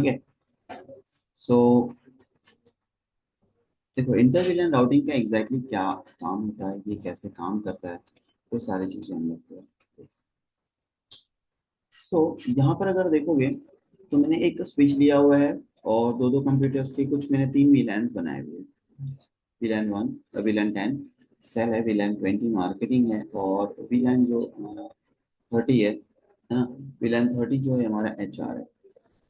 ठीक है। सो देखो, इंटर वीलन राउटिंग का एग्जैक्टली क्या काम होता है, ये कैसे काम करता है, वो सारी चीजें हम लोग को। सो यहाँ पर अगर देखोगे तो मैंने एक स्विच लिया हुआ है और दो दो कंप्यूटर्स के कुछ मैंने तीन वीलैन्स बनाए हुए हैं। वीलैन 1, वीलैन 10 सेल है, वीलैन 20 मार्केटिंग है, और वीलैन जो हमारा 30 है ना, वीलैन 30 जो है हमारा HR है।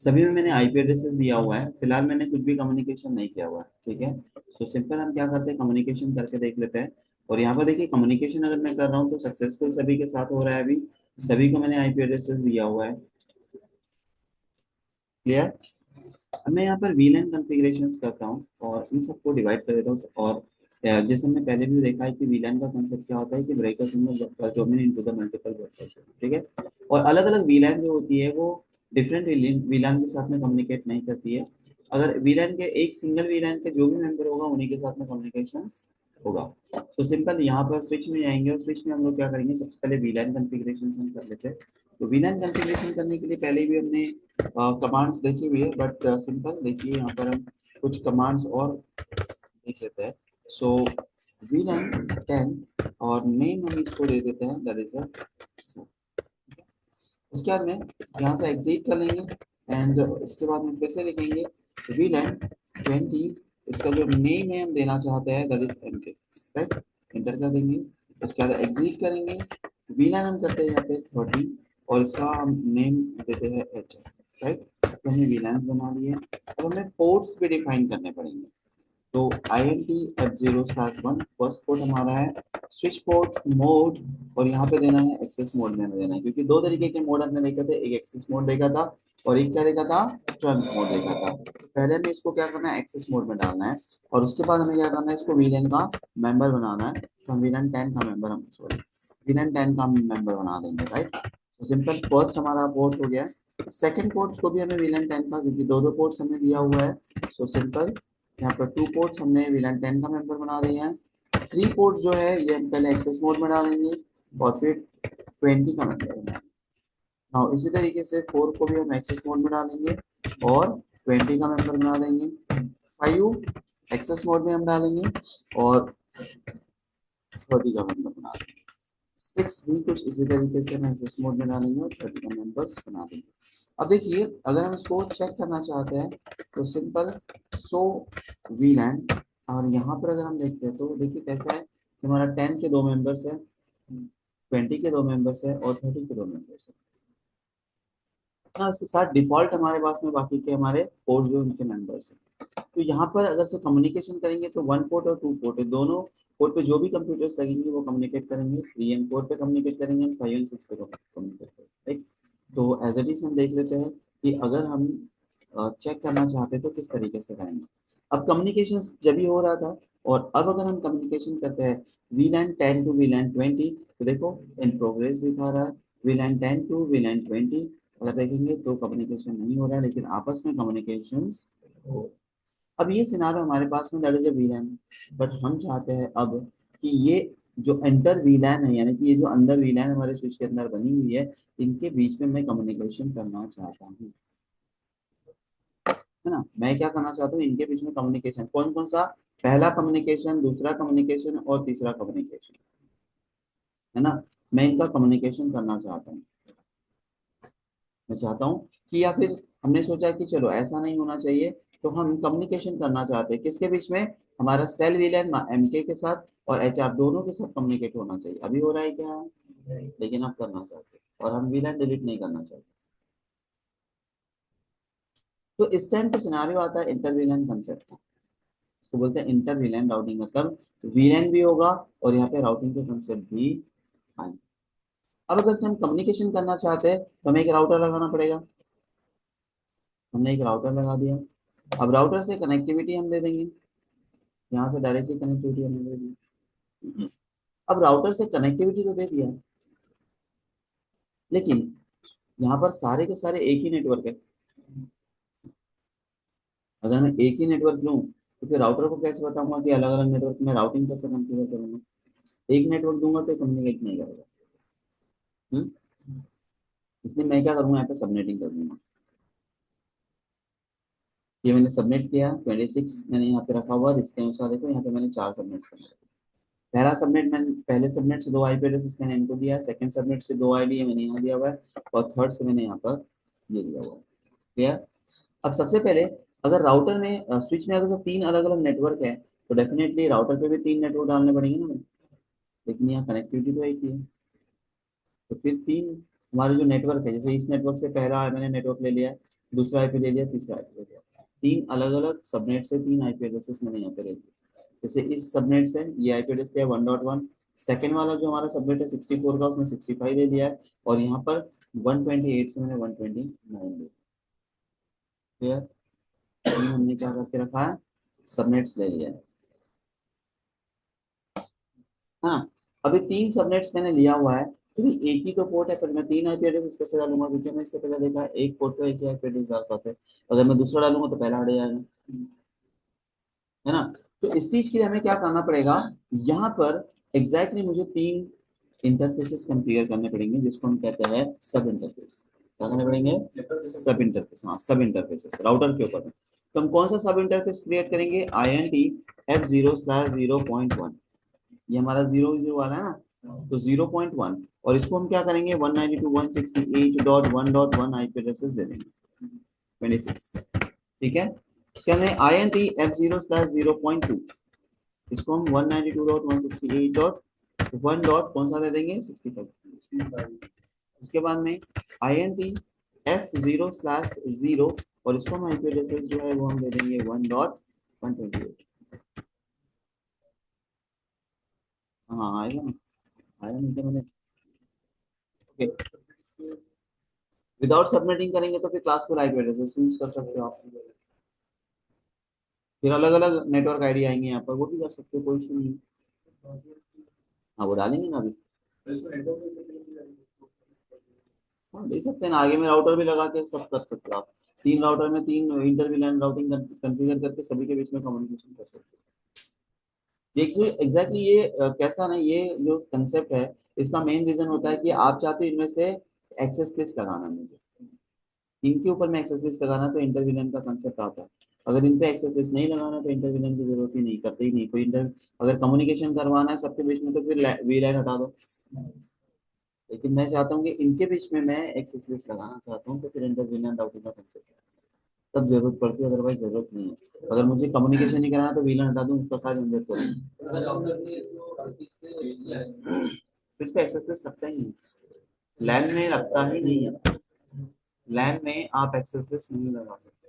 सभी में मैंने आईपी एड्रेसेस दिया हुआ है। फिलहाल मैंने कुछ भी कम्युनिकेशन नहीं किया हुआ है, ठीक है। सो सिंपल हम क्या करते हैं, कम्युनिकेशन करके देख लेते हैं। और यहाँ पर देखिए, कम्युनिकेशन अगर मैं कर रहा हूँ तो सक्सेसफुल सभी के साथ हो रहा है अभी। सभी को मैंने आईपी एड्रेसेस दिया हुआ है। क्लियर। अब मैं यहाँ पर वीलैन कॉन्फ़िगरेशंस करता हूँ और इन सबको डिवाइड कर देता हूँ। और जैसे हमने पहले भी देखा है कि वीलैन का कंसेप्ट क्या होता है कि breakers in the domain into the multiple breakers, ठीक है। और अलग अलग वीलैन जो होती है वो डिफरेंट वीलैन के साथ में कम्युनिकेट नहीं करती है। अगर वीलैन के एक सिंगल वीलैन के जो भी मेंबर होगा उन्हीं के साथ में कम्युनिकेशन होगा। तो सिंपल यहाँ पर स्विच में जाएंगे और स्विच में हम लोग क्या करेंगे, सबसे पहले वीलैन कॉन्फ़िगरेशन हम कर लेते हैं। तो वीलैन कॉन्फ़िगरेशन करने के लिए पहले भी हमने कमांड्स देखी हुई है, बट सिंपल देखिए यहाँ पर हम कुछ कमांड्स और देख लेते हैं। सो वीलाइन 10 और नेम हम इसको दे देते हैं, दैट इज अ। उसके बाद में यहाँ से एग्जिट कर लेंगे एंड इसके बाद में फिर से लिखेंगे वीलाइन 20। इसका जो नेम है हम देना चाहते हैं that is MK, right. Enter कर देंगे। उसके बाद एग्जिट करेंगे। वीलाइन हम करते हैं यहाँ पे 30 और इसका हम नेम देते हैं एच, राइट। तो हमने वीलाइन बना लिए। अब हमें पोर्ट्स भी डिफाइन करने पड़ेंगे। तो INT F0/1 फर्स्ट पोर्ट हमारा है, स्विच पोर्ट मोड। और यहाँ पे देना है एक्सेस मोड में हमें देना है, क्योंकि दो तरीके के मोड हमने देखे थे, एक एक्सेस मोड देखा था और एक क्या देखा था, ट्रंक मोड देखा था। पहले हमें इसको क्या करना है, एक्सेस मोड में डालना है। और उसके बाद हमें क्या करना है, इसको वीलन का मेंबर बनाना है। तो हम वीलन 10 का मेंबर, हम सॉरी वीलन 10 का मेंबर बना देंगे, राइट। तो सिंपल फर्स्ट हमारा पोर्ट हो गया। सेकंड पोर्ट्स को भी हमें वीलन 10 का, क्योंकि दो दो पोर्ट्स हमें दिया हुआ है। सो सिंपल यहाँ पर टू पोर्ट्स हमने वीलन 10 का मेंबर बना दिया है। थ्री पोर्ट जो है ये हम पहले एक्सेस मोड में डालेंगे और फिर 20 का मेंबर बनाएंगे। नाउ इसी तरीके से फोर को भी हम एक्सेस मोड में डालेंगे और 20 का मेंबर बना देंगे। फाइव एक्सेस मोड में हम डालेंगे और 30 का मेंबर बना देंगे। सिक्स भी कुछ इसी तरीके से हम एक्सेस मोड में डालेंगे और 30 का मेंबर्स बना देंगे। अब देखिए, अगर हम इसको चेक करना चाहते हैं तो सिंपल सो वीलैन, और यहाँ पर अगर हम देखते हैं तो देखिए कैसा है कि हमारा 10 के दो मेंबर्स है, 20 के दो मेंबर्स है और 30 के दो मेंबर्स है ना। इसके साथ डिफॉल्ट हमारे पास में बाकी के हमारे पोर्ट जो उनके मेंबर्स हैं। तो यहाँ पर अगर से कम्युनिकेशन करेंगे तो वन पोर्ट और टू पोर्ट है, दोनों पोर्ट पे जो भी कंप्यूटर्स लगेंगे वो कम्युनिकेट करेंगे। 3 पोर्ट पे कम्युनिकेट करेंगे, 5 एंड 6 पे कम्युनिकेट करेंगे, राइट। तो एज इट इज हम देख लेते हैं कि अगर हम चेक करना चाहते हैं तो किस तरीके से करेंगे। अब कम्युनिकेशन जब भी हो रहा था, और अब अगर हम कम्युनिकेशन करते हैं वीलैन 10 टू वीलैन 20, तो देखो इन प्रोग्रेस दिखा रहा है। वीलैन 10 टू वीलैन 20 अगर देखेंगे तो कम्युनिकेशन नहीं हो रहा है, लेकिन आपस में कम्युनिकेशन हो। अब ये सिनारो हमारे पास में दैट इज अ वीलैन, बट हम चाहते हैं अब कि ये जो एंटर वीलैन है, यानी कि ये जो अंदर वीलैन हमारे स्विच के अंदर बनी हुई है, इनके बीच में मैं कम्युनिकेशन करना चाहता हूँ, है ना। मैं क्या करना चाहता हूँ, इनके बीच में कम्युनिकेशन कौन कौन सा, पहला कम्युनिकेशन, दूसरा कम्युनिकेशन और तीसरा कम्युनिकेशन, है ना। मैं इनका कम्युनिकेशन करना चाहता हूँ। मैं चाहता हूँ कि, या फिर हमने सोचा कि चलो ऐसा नहीं होना चाहिए, तो हम कम्युनिकेशन करना चाहते हैं किसके बीच में, हमारा सेल विलन एमके के साथ और एचआर दोनों के साथ कम्युनिकेट होना चाहिए। अभी हो रहा है क्या, लेकिन अब करना चाहते हैं और हम विलन डिलीट नहीं करना चाहते। तो इस टाइम पे सिनारियो आता है इंटर विलन कंसेप्ट का। इसको बोलते हैं इंटर विलन राउटिंग, मतलब विलन भी होगा और यहाँ पे राउटिंग के कंसेप्ट भी आएंगे। अब अगर से हम कम्युनिकेशन करना चाहते हैं तो हमें एक राउटर लगाना पड़ेगा। हमने एक राउटर लगा दिया। अब राउटर से कनेक्टिविटी हम दे देंगे, यहाँ से डायरेक्टली कनेक्टिविटी हमने दे दी। अब राउटर से कनेक्टिविटी तो दे दिया, लेकिन यहाँ पर सारे के सारे एक ही नेटवर्क है। अगर मैं एक ही नेटवर्क लूँ तो फिर राउटर को कैसे बताऊंगा कि अलग अलग नेटवर्क में राउटिंग कैसे कॉन्फ़िगर करूंगा। एक नेटवर्क दूंगा तो कम्युनिकेट नहीं करेगा। हम्म? इसलिए मैं क्या करूंगा, यहाँ पे सबनेटिंग कर दूंगा। ये मैंने सबमिट किया 26 मैंने यहाँ पे रखा हुआ, इसके अनुसार देखो यहाँ पे मैंने 4 सबमिट किया। पहला सबमिट मैंने पहले सबमिट से 2 आईपी एड्रेस मैंने इनको दिया है, सेकंड सबमिट से 2 आईडी मैंने यहाँ दिया हुआ है, और थर्ड से मैंने यहाँ पर ये दिया हुआ है। क्लियर। अब सबसे पहले अगर राउटर में स्विच में अगर 3 अलग अलग नेटवर्क है तो डेफिनेटली राउटर पे भी 3 नेटवर्क डालने पड़ेंगे ना, लेकिन यहाँ कनेक्टिविटी तो एक ही है। तो फिर 3 हमारे जो नेटवर्क है, जैसे इस नेटवर्क से पहला मैंने नेटवर्क ले लिया, दूसरा आईपी ले लिया, तीसरा आईपी ले लिया, 3 अलग अलग सबनेट से 3 आईपी एड्रेसेस मैंने यहाँ पे ले लिया। जैसे इस सबनेट से ये आईपी एड्रेस है 1.1, सेकेंड वाला जो हमारा सबनेट है 64 का, उसमें 65 ले लिया है, और यहाँ पर 128 से मैंने 129 ले लिया। हमने क्या करके रखा है, सबनेट्स ले लिया है। हाँ, अभी 3 सबनेट्स मैंने लिया हुआ है, तो भी एक ही तो पोर्ट है, फिर मैं 3 आईपी एड्रेस कैसे डालूंगा, क्योंकि मैं इससे पहले देखा है एक पोर्ट पे एक ही आईपी एड्रेस डाल पाते हैं, अगर मैं दूसरा डालूंगा तो पहला हट जाएगा, है ना। तो इस चीज के लिए हमें क्या करना पड़ेगा, यहाँ पर एग्जैक्टली मुझे 3 इंटरफेसेस कॉन्फ़िगर करने पड़ेंगे, जिसको हम कहते हैं सब इंटरफेस। क्या करने पड़ेंगे, सब इंटरफेस। हाँ, सब इंटरफेसेस राउटर के ऊपर में। तो हम कौन सा सब इंटरफेस क्रिएट करेंगे, INT F0/0.1, ये हमारा 0 वाला है ना, तो 0.1, और इसको हम क्या करेंगे 192.168.1.1 आईपी एड्रेसेस दे देंगे 26। ठीक है, इसके हमें INT F0/0.2, इसको हम 192.168.1 डॉट कौन सा दे देंगे 65। उसके बाद में INT F0/0, और इसको हम आईपी एड्रेसेस जो है वो हम दे देंगे 1.128। हाँ आएगा ना, आया नहीं क्या मैंने, ओके। विदाउट सबमिटिंग करेंगे तो फिर क्लासफुल आईपी एड्रेसेस यूज कर सकते हो आप, फिर अलग अलग नेटवर्क आईडी आएंगे यहाँ पर, वो भी कर सकते हो, कोई इशू नहीं। हाँ वो डालेंगे ना अभी, हाँ दे सकते हैं ना, आगे में राउटर भी लगा के सब कर सकते हो आप, 3 राउटर में 3 इंटर विलैन राउटिंग कॉन्फ़िगर करके सभी के बीच में कम्युनिकेशन कर सकते हो। एग्जैक्टली ये कैसा ना, ये जो कंसेप्ट है इसका मेन रीजन होता है कि आप चाहते हो इनमें से एक्सेस लिस्ट लगाना, मुझे इनके ऊपर में एक्सेस लिस्ट लगाना, तो इंटर विलन का कंसेप्ट आता है। अगर इन पे एक्सेस लिस्ट नहीं लगाना तो इंटर विलन की जरूरत ही नहीं, करते ही नहीं कोई इंटर, अगर कम्युनिकेशन करवाना है सबके बीच में तो फिर वीलैन हटा दो। लेकिन मैं चाहता हूँ कि इनके बीच में मैं एक्सेस लिस्ट लगाना चाहता हूँ, तो फिर इंटर विलन राउटिंग का कंसेप्ट तब जरूरत पड़ती है, अदरवाइज जरूरत नहीं है। अगर मुझे कम्युनिकेशन नहीं कराना तो वीलन हटा दूं, उसका सारा झंझट करूँ, फिर पे एक्सेस लिस्ट लगता ही नहीं, लैन में लगता ही नहीं है, लैन में आप एक्सेस लिस्ट नहीं लगा सकते।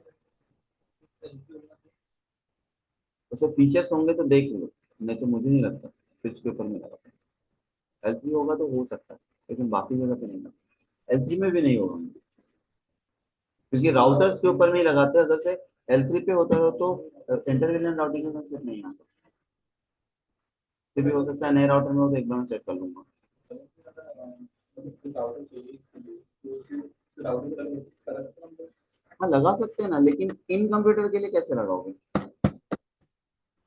वैसे फीचर्स होंगे तो देख लो, नहीं तो मुझे नहीं लगता स्विच के ऊपर में लगा, L3 होगा तो हो सकता है, लेकिन बाकी जगह पे नहीं लगता, L3 में भी नहीं होगा, क्योंकि राउटर्स के ऊपर में ही लगाते हैं। अगर से L3 पे होता है तो इंटर राउटिंग का कंसेप्ट नहीं आता, फिर भी हो सकता है नए राउटर में हो, तो एक बार चेक कर लूंगा। हाँ लगा सकते हैं ना, लेकिन इन कंप्यूटर के लिए कैसे लगाओगे,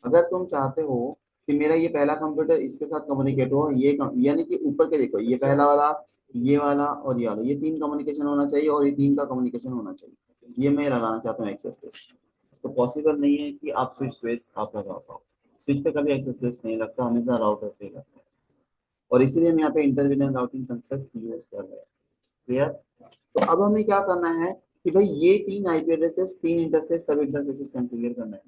अगर तुम चाहते हो कि मेरा ये पहला कंप्यूटर इसके साथ कम्युनिकेट हो, यानी कि ऊपर के देखो, ये पहला वाला, ये वाला और ये वाला, ये 3 कम्युनिकेशन होना चाहिए, और ये 3 का कम्युनिकेशन होना चाहिए, ये मैं लगाना चाहता हूँ एक्सेस लिस्ट। तो पॉसिबल नहीं है कि आप स्विच बेस आप लगा पाओ, स्विच पे कभी एक्सेस लिस्ट नहीं लगता, हमेशा राउटर पे लगता है, और इसीलिए हम यहाँ पे इंटरवीनर राउटिंग कंसेप्ट यूज कर रहे हैं। क्लियर। तो अब हमें क्या करना है कि भाई ये 3 आईपी एड्रेसेस 3 इंटरफेस सब इंटरफेसेस कॉन्फ़िगर करना है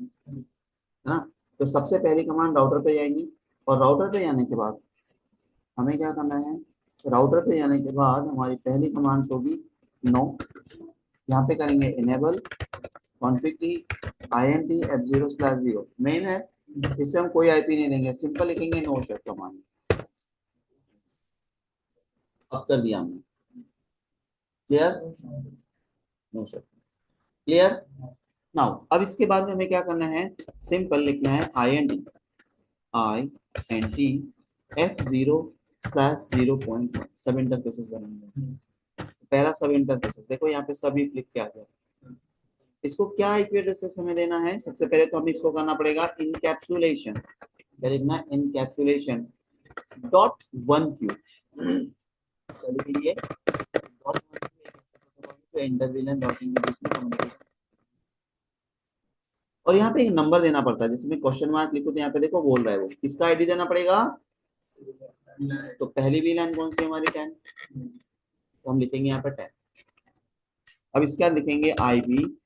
ना। तो सबसे पहली कमांड राउटर पे जाएंगी, और राउटर पे जाने के बाद हमें क्या करना है, राउटर पे जाने के बाद हमारी पहली कमांड होगी नो, यहाँ पे करेंगे enable config INT F0/0, main है इसलिए हम कोई आईपी नहीं देंगे, सिंपल लिखेंगे नो शट कमांड। अब कर दिया हमने, clear, no shut, clear. Now अब इसके बाद में हमें क्या करना है, सिंपल लिखना है INT F0/0.1, सब इंटरफेसेस बनेंगे। पहला सब इंटरफेसेस देखो यहाँ पे सभी क्लिक किया गया, इसको क्या आईपी एड्रेसेस हमें देना है, सबसे पहले तो हमें इसको करना पड़ेगा इनकैप्सुलेशन, क्या लिखना, encapsulation dot 1Q, dot 1Q इंटरविलन डॉट इन, और यहाँ पे एक नंबर देना पड़ता है, जैसे मैं क्वेश्चन मार्क लिखूं तो यहाँ पे देखो बोल रहा है वो किसका आईडी देना पड़ेगा। तो पहली भी लाइन कौन सी है हमारी 10, तो हम लिखेंगे यहाँ पर 10। अब इसके बाद लिखेंगे आईपी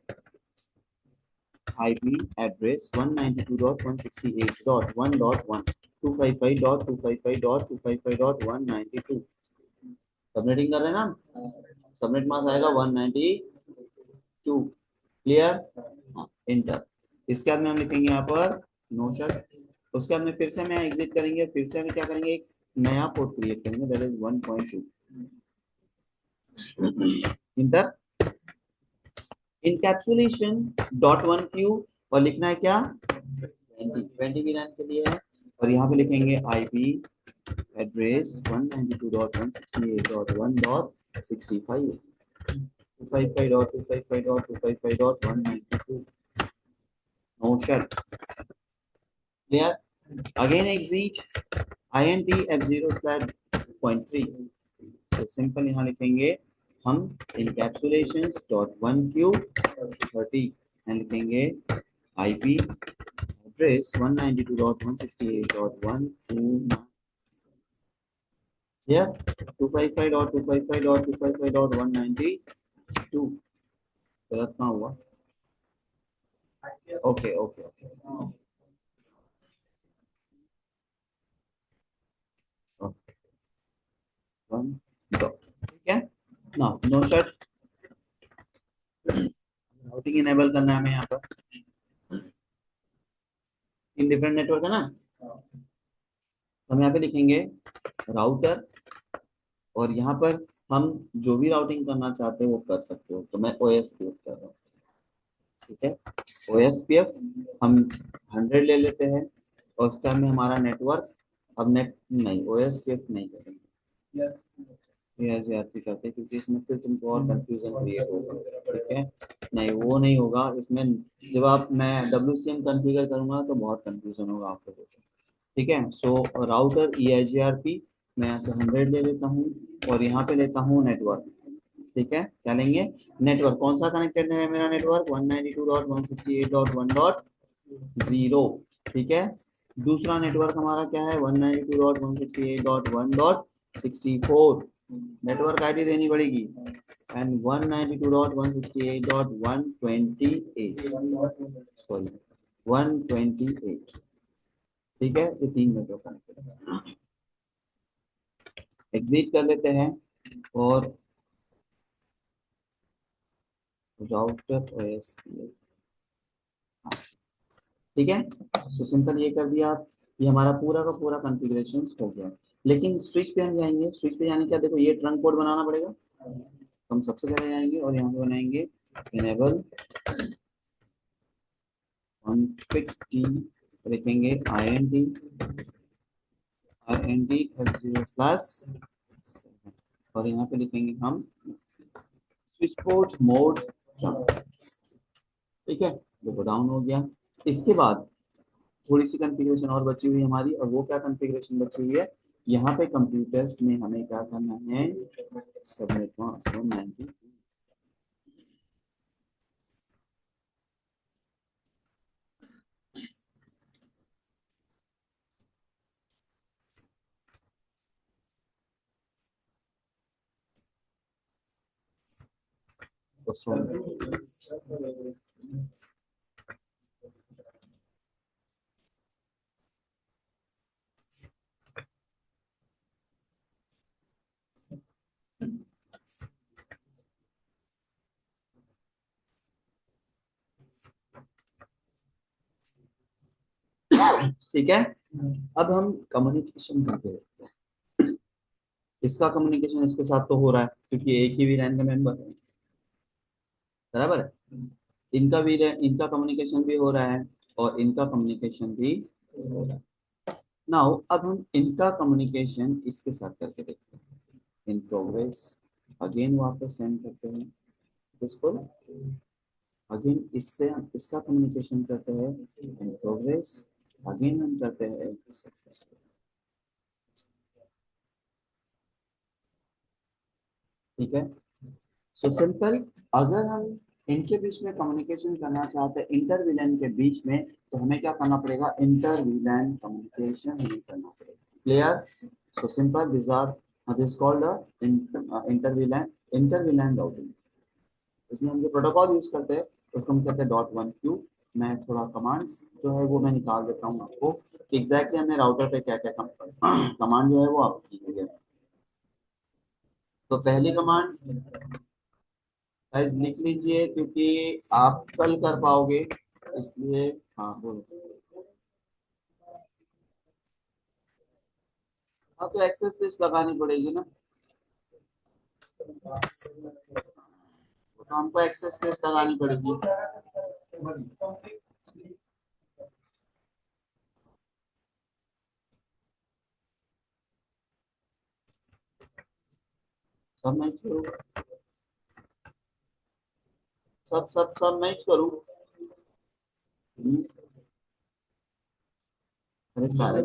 एड्रेस 192.168.1.1 255.255.255.192। सबनेटिंग कर रहे हैं ना, सबनेट मार्क्स आएगा 192। क्लियर, हाँ इंटर। इसके बाद में हम लिखेंगे यहाँ पर नो शट। उसके बाद में फिर से मैं एग्जिट करेंगे, फिर से हम क्या करेंगे, एक नया पोर्ट क्रिएट करेंगे, that is 1.2 inter. Encapsulation dot one Q, और लिखना है क्या 20 की लाइन के लिए है। और यहाँ पे लिखेंगे IP address 192.168.1.65 255.255.255.192 no shut. Clear, again exit int f0 slash 0.3। तो सिंपल यहाँ लिखेंगे हम encapsulations dot one Q 30 and लिखेंगे आईपी एड्रेस 192.168.129 here 255.255.255.192। गलत कहाँ हुआ, okay okay okay one dot, ठीक है ना। नो शट, राउटिंग इनेबल करना है हमें यहाँ पर, इन डिफरेंट नेटवर्क है ना। हम यहाँ पे लिखेंगे राउटर, और यहाँ पर हम जो भी राउटिंग करना चाहते हो वो कर सकते हो, तो मैं OSPF कर रहा हूँ, ठीक है। OSPF हम 100 ले लेते हैं, और उसका में हमारा नेटवर्क, अब नेट नहीं OSPF नहीं करेंगे, ARP करते हैं, क्योंकि इसमें फिर तुमको और कंफ्यूजन क्रिएट होगा, ठीक है। नहीं वो नहीं होगा इसमें, जब आप मैं WCM कॉन्फ़िगर करूंगा तो बहुत कंफ्यूजन होगा आपको, ठीक है। सो राउटर EIGRP मैं यहाँ से 100 ले लेता हूँ, और यहाँ पे लेता हूँ नेटवर्क, ठीक है। क्या लेंगे, नेटवर्क कौन सा कनेक्टेड है मेरा नेटवर्क 192.168.1.0, ठीक है। दूसरा नेटवर्क हमारा क्या है 192.168.1.64, नेटवर्क आईडी देनी पड़ेगी, एंड 192.168.128, सॉरी 128, ठीक है। ये तीन नेटवर्क कनेक्टेड है। एग्जिट कर लेते हैं, और राउटर ओएस, ठीक है। सो सिंपल ये कर दिया आप, ये हमारा पूरा का पूरा कॉन्फ़िगरेशन हो गया। लेकिन स्विच पे हम जाएंगे, स्विच पे जाने के बाद देखो ये ट्रंक कोड बनाना पड़ेगा, तो हम सबसे पहले जाएंगे और यहाँ पे बनाएंगे इनेबल कॉन्फ़िग टी, लिखेंगे int f0 प्लस, और यहाँ पे लिखेंगे हम स्विच पोर्ट मोड ट्रंक, ठीक है। देखो डाउन हो गया। इसके बाद थोड़ी सी कॉन्फ़िगरेशन और बची हुई है हमारी, और वो क्या कॉन्फ़िगरेशन बची हुई है, यहाँ पे कंप्यूटर्स में हमें क्या करना है, सबनेट मास्क 192, ठीक है। अब हम कम्युनिकेशन करते हैं, इसका कम्युनिकेशन इसके साथ तो हो रहा है क्योंकि एक ही वीलैन का मेंबर है, बराबर है। इनका कम्युनिकेशन भी हो रहा है, और इनका कम्युनिकेशन भी हो रहा है। नाउ अब हम इनका कम्युनिकेशन इसके साथ करके देखते हैं, इन प्रोग्रेस, अगेन वापस सेंड करते हैं इसको, अगेन इससे हम इसका कम्युनिकेशन करते हैं इन प्रोग्रेस, अगेन हम करते हैं सक्सेसफुल, ठीक है। सो सिंपल, अगर हम इनके बीच में कम्युनिकेशन करना चाहते हैं इंटर विलेन के बीच में, तो हमें क्या करना पड़ेगा, इंटर विलेन कम्युनिकेशन हमें करना पड़ेगा। Clear? So simple, this are this called inter VLAN routing. इसमें हम जो प्रोटोकॉल यूज करते हैं उसको हम कहते हैं डॉट वन क्यू। मैं थोड़ा कमांड्स जो है वो मैं निकाल देता हूँ आपको कि एग्जैक्टली हमने राउटर पे क्या क्या कमांड जो है वो आप कीजिए। तो पहली कमांड गाइस लिख लीजिए क्योंकि आप कल कर पाओगे, इसलिए। हाँ बोलो। हाँ तो एक्सेस लिस्ट लगानी पड़ेगी ना, तो हमको एक्सेस लिस्ट लगानी पड़ेगी। सब मैच करूँ, सब मैच करूँ। हम्म, अरे सारे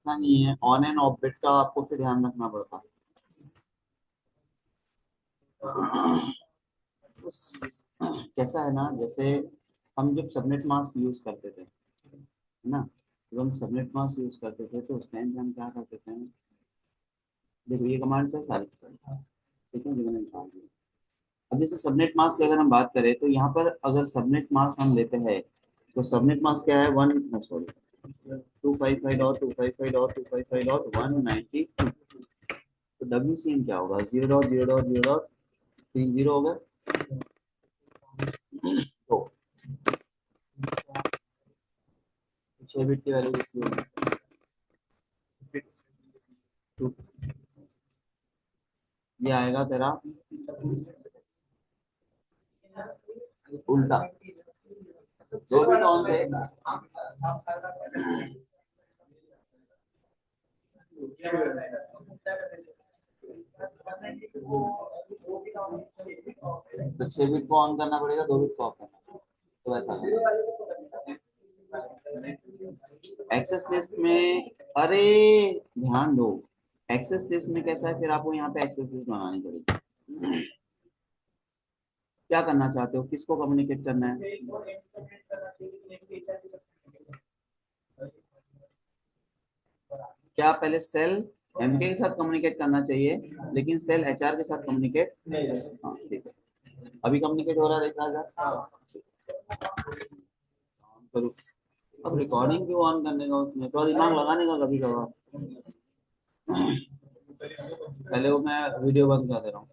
ऐसा नहीं है, ऑन एंड ऑफ बिट का आपको फिर ध्यान रखना पड़ता है। कैसा है ना, जैसे हम जब सबनेट मास्क यूज करते थे, है ना, जब हम सबनेट मास्क यूज करते थे तो उस टाइम पे हम क्या करते थे, देखो ये कमांड है सारी की सारी, ठीक है, जो मैंने निकाल दिया। अब जैसे सबनेट मास्क की अगर हम बात करें तो यहाँ पर अगर सबनेट मास्क हम लेते हैं तो सबनेट मास्क क्या है, वन सॉरी 255.255.255.192। तो WCM क्या होगा, 0.0.0.30 होगा। तो 6 बिट की वैल्यू कितनी होगी, तो ये आएगा तेरा उल्टा, 2 बिट ऑन थे। तो 6 बिट को ऑन करना पड़ेगा, 2 बिट को ऑफ करना, तो ऐसा एक्सेस लिस्ट में। अरे ध्यान दो, एक्सेस लिस्ट में कैसा है, फिर आपको यहाँ पे एक्सेस लिस्ट बनानी पड़ेगी। क्या करना चाहते हो, किसको कम्युनिकेट करना है, क्या पहले सेल एमके के साथ कम्युनिकेट करना चाहिए लेकिन सेल एचआर के साथ कम्युनिकेट, हाँ ठीक है, अभी कम्युनिकेट हो रहा है, देखा जाए करो। अब रिकॉर्डिंग क्यों ऑन करने का, उसमें थोड़ा दिमाग लगाने का कभी कभार। पहले वो मैं वीडियो बंद कर दे रहा हूँ।